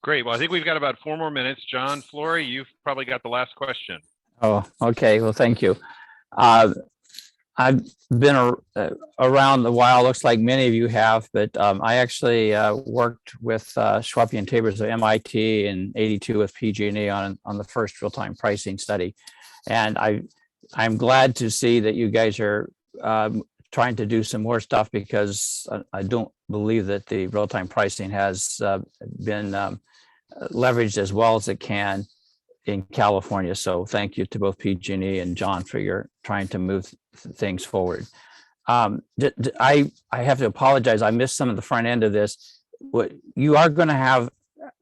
Great. Well, I think we've got about 4 more minutes. John Flory, you've probably got the last question. Oh, okay. Well, thank you. I've been around a while, looks like many of you have, but I actually worked with Schwab and Tabors at MIT in '82 with PG&E on the first real-time pricing study. And I'm glad to see that you guys are trying to do some more stuff, because I don't believe that the real-time pricing has been leveraged as well as it can in California. So thank you to both PG&E and John for your trying to move things forward. I have to apologize. I missed some of the front end of this. What you are going to have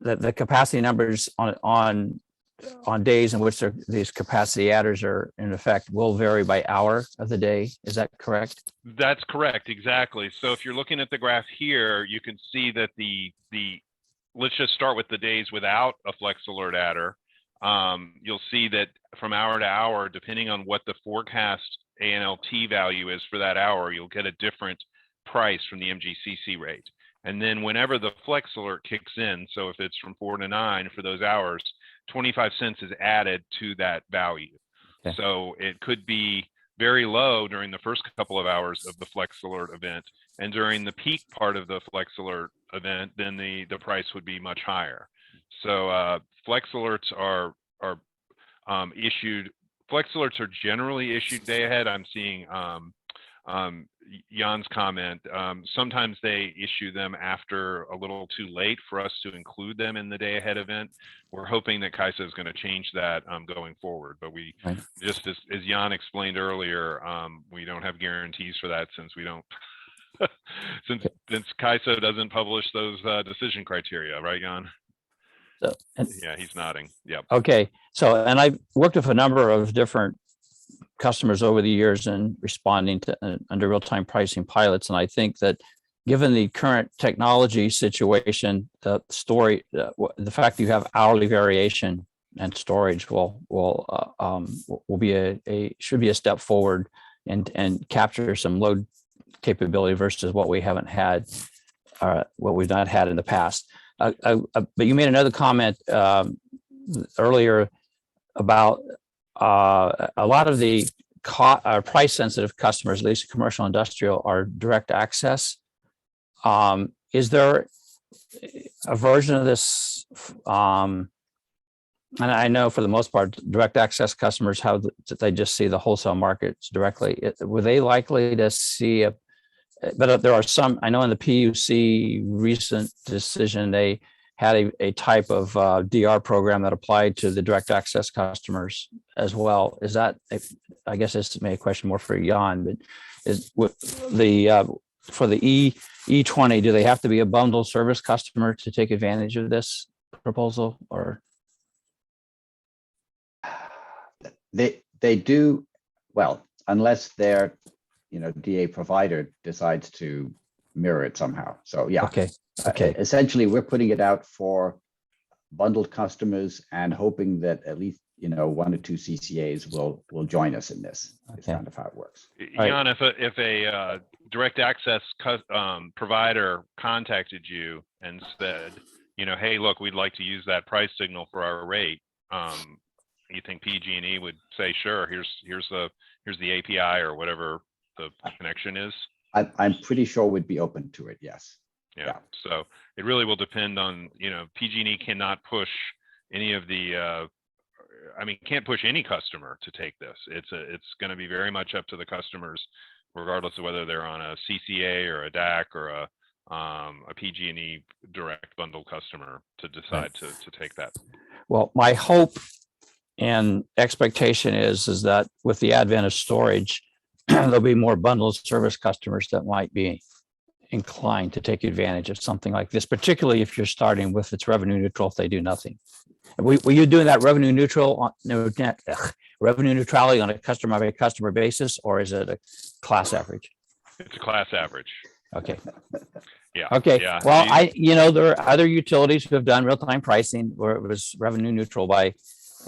the capacity numbers on days in which these capacity adders are in effect will vary by hour of the day. Is that correct? That's correct. Exactly. So if you're looking at the graph here, you can see that let's just start with the days without a flex alert adder. You'll see that from hour to hour, depending on what the forecast ANLT value is for that hour, you'll get a different price from the MGCC rate. And then whenever the flex alert kicks in, so if it's from 4 to 9 for those hours, 25 cents is added to that value. Okay. So it could be very low during the first couple of hours of the flex alert event. And during the peak part of the flex alert event, then the price would be much higher. So flex alerts are issued. Flex alerts are generally issued day ahead. I'm seeing Jan's comment. Sometimes they issue them after a little too late for us to include them in the day ahead event. We're hoping that CAISO is going to change that going forward. But we Right. just as Jan explained earlier, we don't have guarantees for that since we don't since CAISO doesn't publish those decision criteria, right, Jan? So, and, Yeah, he's nodding. Yep. okay, so, and I've worked with a number of different customers over the years in responding to under real-time pricing pilots. And I think that given the current technology situation, the fact that you have hourly variation and storage will be should be a step forward and capture some load capability versus what we haven't had, what we've not had in the past. But you made another comment earlier about a lot of the price sensitive customers, at least commercial industrial, are direct access. Is there a version of this? And I know for the most part, direct access customers, how they just see the wholesale markets directly. Were they likely to see but there are some, I know in the PUC recent decision, they had a type of DR program that applied to the direct access customers as well. Is that, I guess this may be a question more for Jan, but is for the E20, do they have to be a bundled service customer to take advantage of this proposal, or? They do, well, unless their, DA provider decides to mirror it somehow. So yeah. Okay. Essentially, we're putting it out for bundled customers and hoping that at least, 1 or 2 CCAs will join us in this. It's Okay. kind of how it works. Jan, if a direct access provider contacted you and said, hey, look, we'd like to use that price signal for our rate, you think PG&E would say, sure, here's the API or whatever the connection is? I'm pretty sure we'd be open to it. Yes. Yeah. So it really will depend on, PG&E cannot push any of the, can't push any customer to take this. It's going to be very much up to the customers, regardless of whether they're on a CCA or a DAC or a PG&E direct bundle customer to decide to take that. Well, my hope and expectation is that with the advent of storage, there'll be more bundled service customers that might be inclined to take advantage of something like this, particularly if you're starting with it's revenue neutral if they do nothing. Were you doing that revenue neutrality on a customer by customer basis, or is it a class average? It's a class average. Okay. Yeah. Okay. Yeah. Well, there are other utilities who have done real-time pricing where it was revenue neutral by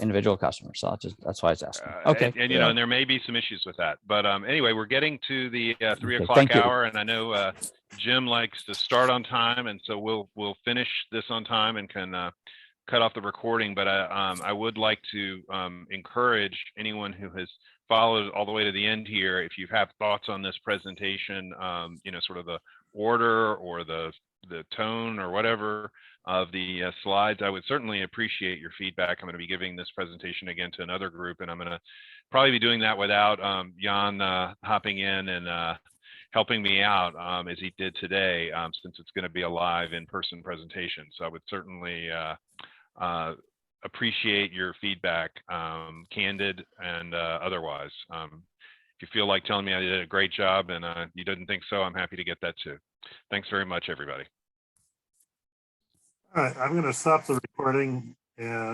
individual customers. So that's why I was asking. Okay. And and there may be some issues with that, but anyway, we're getting to the 3 Okay, o'clock thank you. hour, and I know Jim likes to start on time, and so we'll finish this on time and can cut off the recording. But I would like to encourage anyone who has followed all the way to the end here, if you have thoughts on this presentation, sort of the order or the tone or whatever of the slides, I would certainly appreciate your feedback. I'm going to be giving this presentation again to another group, and I'm going to probably be doing that without Jan hopping in and helping me out as he did today, since it's going to be a live in-person presentation. So I would certainly appreciate your feedback, candid and otherwise. If you feel like telling me I did a great job and you didn't think so, I'm happy to get that too. Thanks very much, everybody. All right, I'm going to stop the recording and